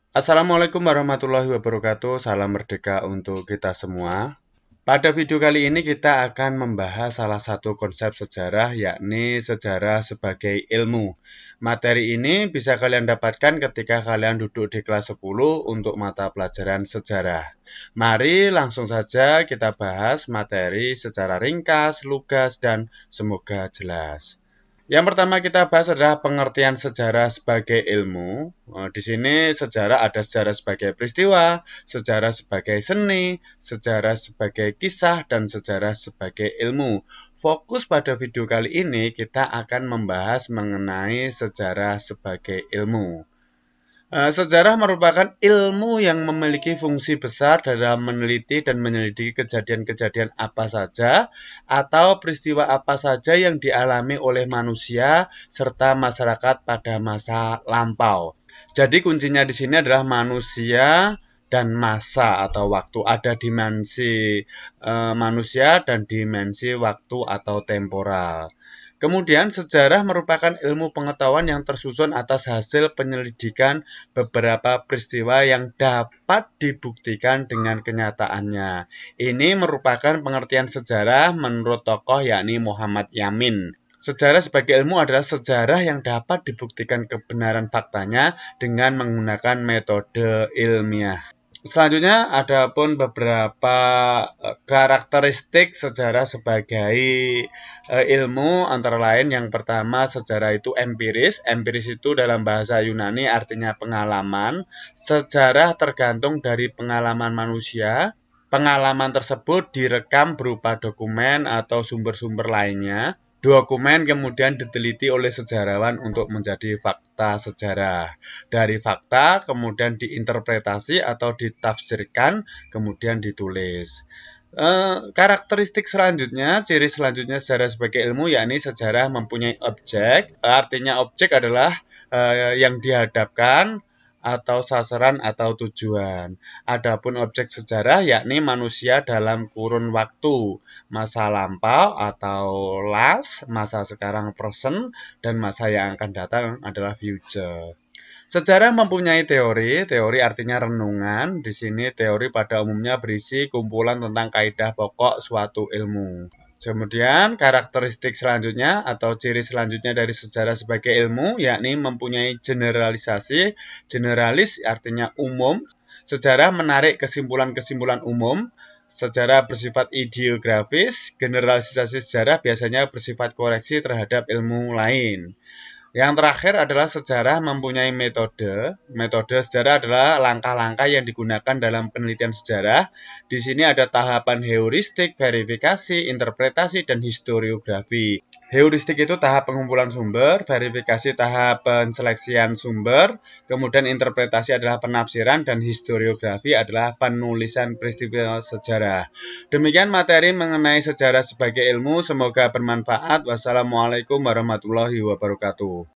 Assalamualaikum warahmatullahi wabarakatuh. Salam merdeka untuk kita semua. Pada video kali ini kita akan membahas salah satu konsep sejarah, yakni sejarah sebagai ilmu. Materi ini bisa kalian dapatkan ketika kalian duduk di kelas 10 untuk mata pelajaran sejarah. Mari langsung saja kita bahas materi secara ringkas, lugas, dan semoga jelas. Yang pertama kita bahas adalah pengertian sejarah sebagai ilmu. Di sini sejarah ada sejarah sebagai peristiwa, sejarah sebagai seni, sejarah sebagai kisah, dan sejarah sebagai ilmu. Fokus pada video kali ini kita akan membahas mengenai sejarah sebagai ilmu. Sejarah merupakan ilmu yang memiliki fungsi besar dalam meneliti dan menyelidiki kejadian-kejadian apa saja atau peristiwa apa saja yang dialami oleh manusia serta masyarakat pada masa lampau. Jadi kuncinya di sini adalah manusia dan masa atau waktu. Ada dimensi manusia dan dimensi waktu atau temporal. Kemudian, sejarah merupakan ilmu pengetahuan yang tersusun atas hasil penyelidikan beberapa peristiwa yang dapat dibuktikan dengan kenyataannya. Ini merupakan pengertian sejarah menurut tokoh yakni Muhammad Yamin. Sejarah sebagai ilmu adalah sejarah yang dapat dibuktikan kebenaran faktanya dengan menggunakan metode ilmiah. Selanjutnya ada pun beberapa karakteristik sejarah sebagai ilmu, antara lain yang pertama sejarah itu empiris. Empiris itu dalam bahasa Yunani artinya pengalaman. Sejarah tergantung dari pengalaman manusia. Pengalaman tersebut direkam berupa dokumen atau sumber-sumber lainnya. Dokumen kemudian diteliti oleh sejarawan untuk menjadi fakta sejarah. Dari fakta kemudian diinterpretasi atau ditafsirkan, kemudian ditulis. Karakteristik selanjutnya, ciri selanjutnya sejarah sebagai ilmu, yakni sejarah mempunyai objek. Artinya objek adalah yang dihadapkan atau sasaran atau tujuan. Adapun objek sejarah yakni manusia dalam kurun waktu masa lampau atau last, masa sekarang present, dan masa yang akan datang adalah future. Sejarah mempunyai teori. Teori artinya renungan. Di sini teori pada umumnya berisi kumpulan tentang kaidah pokok suatu ilmu. Kemudian karakteristik selanjutnya atau ciri selanjutnya dari sejarah sebagai ilmu yakni mempunyai generalisasi. Generalis artinya umum. Sejarah menarik kesimpulan-kesimpulan umum. Sejarah bersifat ideografis. Generalisasi sejarah biasanya bersifat koreksi terhadap ilmu lain. Yang terakhir adalah sejarah mempunyai metode. Metode sejarah adalah langkah-langkah yang digunakan dalam penelitian sejarah. Di sini ada tahapan heuristik, verifikasi, interpretasi, dan historiografi. Heuristik itu tahap pengumpulan sumber, verifikasi tahap penseleksian sumber, kemudian interpretasi adalah penafsiran, dan historiografi adalah penulisan peristiwa sejarah. Demikian materi mengenai sejarah sebagai ilmu, semoga bermanfaat. Wassalamualaikum warahmatullahi wabarakatuh.